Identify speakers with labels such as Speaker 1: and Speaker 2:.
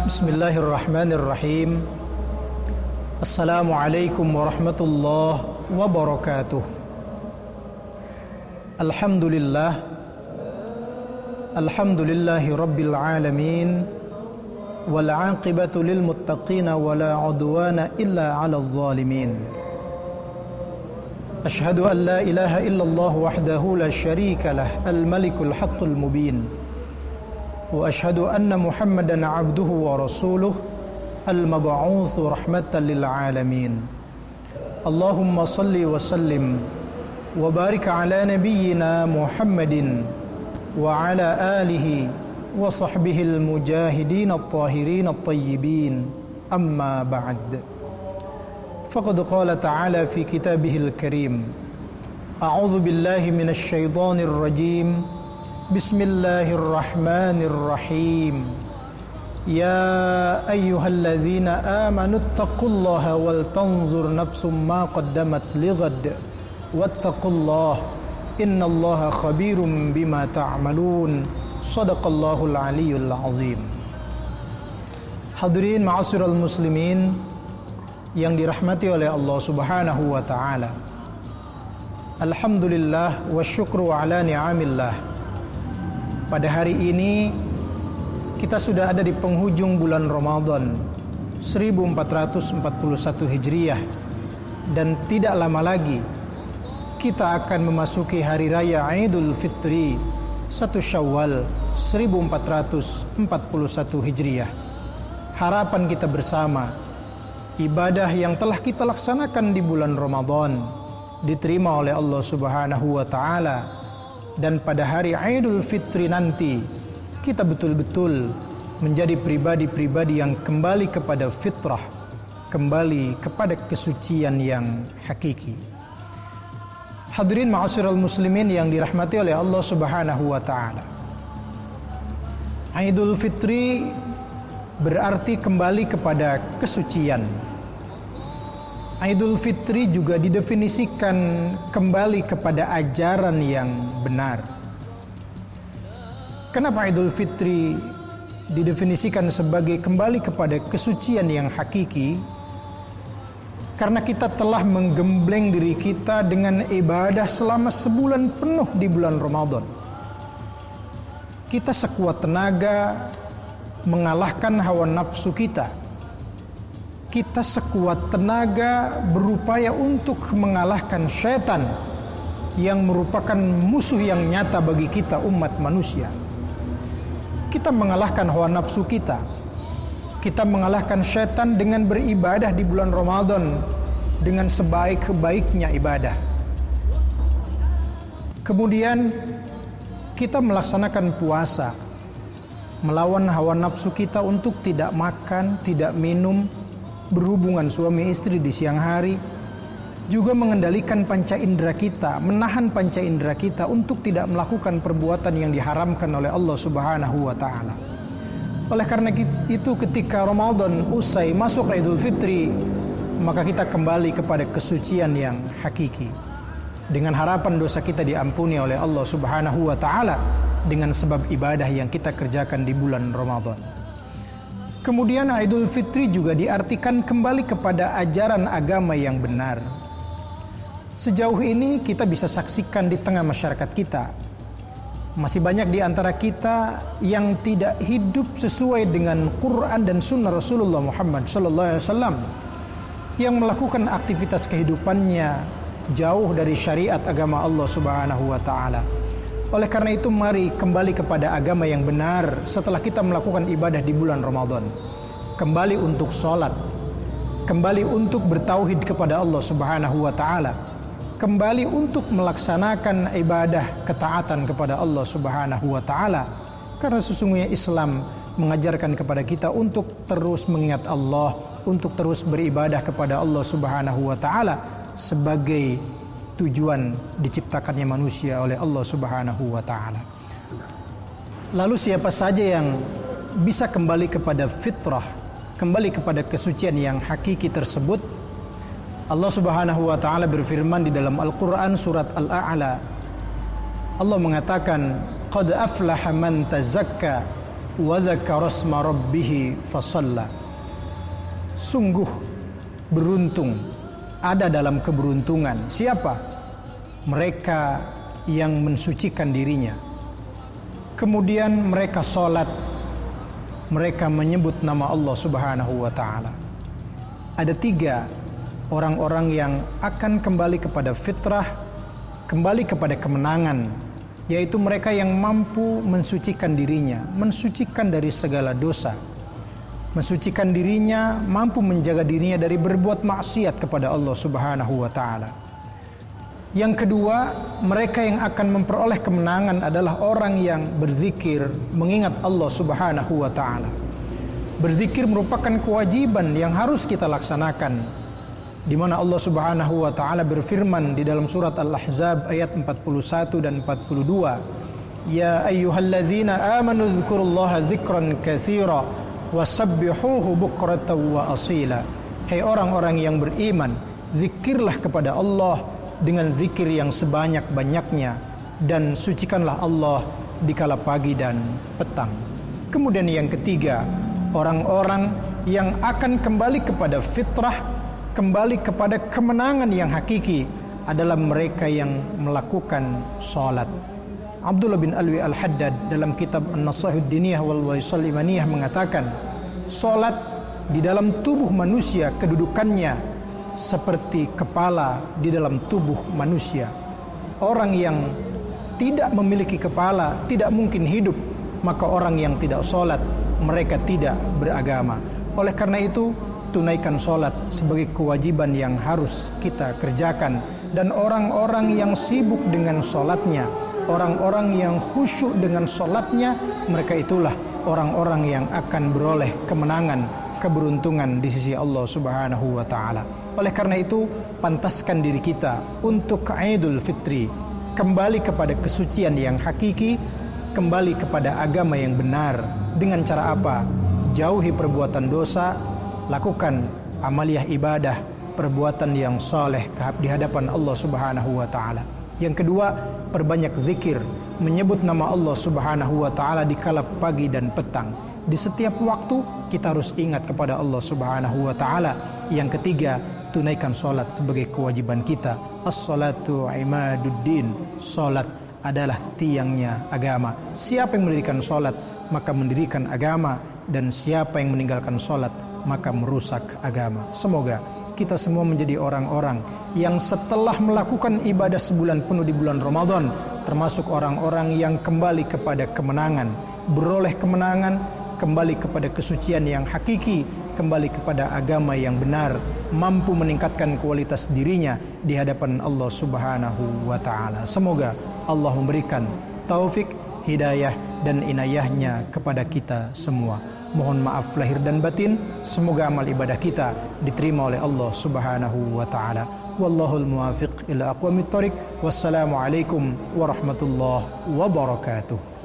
Speaker 1: Bismillahirrahmanirrahim. Assalamualaikum warahmatullahi wabarakatuh. Alhamdulillahi rabbil alamin, wal aqibatu lil muttaqina wala udwana illa 'alal zalimin. Ashhadu an la ilaha illallah wahdahu la syarika lah, al malikul haqqul mubin. Wa ashhadu anna Muhammadan 'abduhu wa rasuluh, al-mab'utsu rahmatan lil alamin. Allahumma salli wa sallim wa barik ala nabiyyina Muhammadin wa ala alihi wa sahbihi al-mujahidin at-tahirin at-tayyibin. Amma ba'd. Faqad qala ta'ala fi kitabihil karim. A'udzu billahi minasy syaithanir rajim. Bismillahirrahmanirrahim. Ya ayyuhalladzina amanu taqullaha wal tanzur nafsum ma qaddamat lighad wattaqullaha innallaha khabirum bima ta'malun. Shadaqallahul aliyyul azim. Hadirin ma'asyiral muslimin yang dirahmati oleh Allah Subhanahu wa taala. Alhamdulillah wa syukru ala ni'amillah. Pada hari ini kita sudah ada di penghujung bulan Ramadan 1441 Hijriah, dan tidak lama lagi kita akan memasuki hari raya Idul Fitri 1 Syawal 1441 Hijriah. Harapan kita bersama, ibadah yang telah kita laksanakan di bulan Ramadan diterima oleh Allah Subhanahu wa taala. Dan pada hari Idul Fitri nanti kita betul-betul menjadi pribadi-pribadi yang kembali kepada fitrah, kembali kepada kesucian yang hakiki. Hadirin ma'asyiral muslimin yang dirahmati oleh Allah Subhanahu wa taala. Idul Fitri berarti kembali kepada kesucian. Idul Fitri juga didefinisikan kembali kepada ajaran yang benar. Kenapa Idul Fitri didefinisikan sebagai kembali kepada kesucian yang hakiki? Karena kita telah menggembleng diri kita dengan ibadah selama sebulan penuh di bulan Ramadan. Kita sekuat tenaga mengalahkan hawa nafsu kita. Kita sekuat tenaga berupaya untuk mengalahkan syaitan yang merupakan musuh yang nyata bagi kita umat manusia. Kita mengalahkan hawa nafsu kita. Kita mengalahkan syaitan dengan beribadah di bulan Ramadan dengan sebaik-baiknya ibadah. Kemudian kita melaksanakan puasa, melawan hawa nafsu kita untuk tidak makan, tidak minum, berhubungan suami istri di siang hari, juga mengendalikan panca indera kita, menahan panca indera kita untuk tidak melakukan perbuatan yang diharamkan oleh Allah Subhanahu wa taala. Oleh karena itu ketika Ramadan usai masuk Idul Fitri, maka kita kembali kepada kesucian yang hakiki, dengan harapan dosa kita diampuni oleh Allah Subhanahu wa taala dengan sebab ibadah yang kita kerjakan di bulan Ramadan. Kemudian Idul Fitri juga diartikan kembali kepada ajaran agama yang benar. Sejauh ini kita bisa saksikan di tengah masyarakat kita, masih banyak di antara kita yang tidak hidup sesuai dengan Quran dan Sunnah Rasulullah Muhammad SAW, yang melakukan aktivitas kehidupannya jauh dari syariat agama Allah Subhanahu wa taala. Oleh karena itu mari kembali kepada agama yang benar setelah kita melakukan ibadah di bulan Ramadan. Kembali untuk sholat, kembali untuk bertauhid kepada Allah Subhanahu wa taala, kembali untuk melaksanakan ibadah ketaatan kepada Allah Subhanahu wa taala. Karena sesungguhnya Islam mengajarkan kepada kita untuk terus mengingat Allah, untuk terus beribadah kepada Allah Subhanahu wa taala, sebagai tujuan diciptakannya manusia oleh Allah Subhanahu wa taala. Lalu siapa saja yang bisa kembali kepada fitrah, kembali kepada kesucian yang hakiki tersebut? Allah Subhanahu wa taala berfirman di dalam Al-Qur'an surat Al-A'la. Allah mengatakan, "Qad aflaha man tazakka wa dzakara isma rabbih fasalla." Sungguh beruntung, ada dalam keberuntungan siapa? Mereka yang mensucikan dirinya, kemudian mereka sholat, mereka menyebut nama Allah Subhanahu wa ta'ala. Ada 3 orang-orang yang akan kembali kepada fitrah, kembali kepada kemenangan, yaitu mereka yang mampu mensucikan dirinya, mensucikan dari segala dosa, mensucikan dirinya, mampu menjaga dirinya dari berbuat maksiat kepada Allah Subhanahu wa ta'ala. Yang kedua, mereka yang akan memperoleh kemenangan adalah orang yang berzikir, mengingat Allah Subhanahu wa ta'ala. Berzikir merupakan kewajiban yang harus kita laksanakan, di mana Allah Subhanahu wa ta'ala berfirman di dalam surat Al-Ahzab ayat 41 dan 42, "Ya ayyuhalladzina amanu dzkurullaha dzikran katsira wasabbihuhu bukratan wa asila." Hai orang-orang yang beriman, zikirlah kepada Allah dengan zikir yang sebanyak-banyaknya, dan sucikanlah Allah di kala pagi dan petang. Kemudian yang ketiga, orang-orang yang akan kembali kepada fitrah, kembali kepada kemenangan yang hakiki adalah mereka yang melakukan salat. Abdullah bin Alwi Al-Haddad dalam kitab An-Nasahud Diniyah wal Waisal Imaniyah mengatakan, salat di dalam tubuh manusia kedudukannya seperti kepala di dalam tubuh manusia. Orang yang tidak memiliki kepala tidak mungkin hidup, maka orang yang tidak sholat, mereka tidak beragama. Oleh karena itu, tunaikan sholat sebagai kewajiban yang harus kita kerjakan. Dan orang-orang yang sibuk dengan sholatnya, orang-orang yang khusyuk dengan sholatnya, mereka itulah orang-orang yang akan beroleh kemenangan, keberuntungan di sisi Allah Subhanahu wa ta'ala. Oleh karena itu, pantaskan diri kita untuk Idul Fitri, kembali kepada kesucian yang hakiki, kembali kepada agama yang benar. Dengan cara apa? Jauhi perbuatan dosa, lakukan amaliyah ibadah, perbuatan yang saleh di hadapan Allah Subhanahu wa ta'ala. Yang kedua, perbanyak zikir, menyebut nama Allah Subhanahu wa ta'ala di kala pagi dan petang. Di setiap waktu kita harus ingat kepada Allah Subhanahu wa ta'ala. Yang ketiga, tunaikan salat sebagai kewajiban kita. As-salatu imaduddin. Salat adalah tiangnya agama. Siapa yang mendirikan salat, maka mendirikan agama, dan siapa yang meninggalkan salat, maka merusak agama. Semoga kita semua menjadi orang-orang yang setelah melakukan ibadah sebulan penuh di bulan Ramadan, termasuk orang-orang yang kembali kepada kemenangan, beroleh kemenangan, kembali kepada kesucian yang hakiki, kembali kepada agama yang benar, mampu meningkatkan kualitas dirinya di hadapan Allah Subhanahu wa ta'ala. Semoga Allah memberikan taufik, hidayah, dan inayahnya kepada kita semua. Mohon maaf lahir dan batin. Semoga amal ibadah kita diterima oleh Allah Subhanahu wa ta'ala. Wallahul muwafiq ila aqwamit thoriq. Wassalamualaikum warahmatullahi wabarakatuh.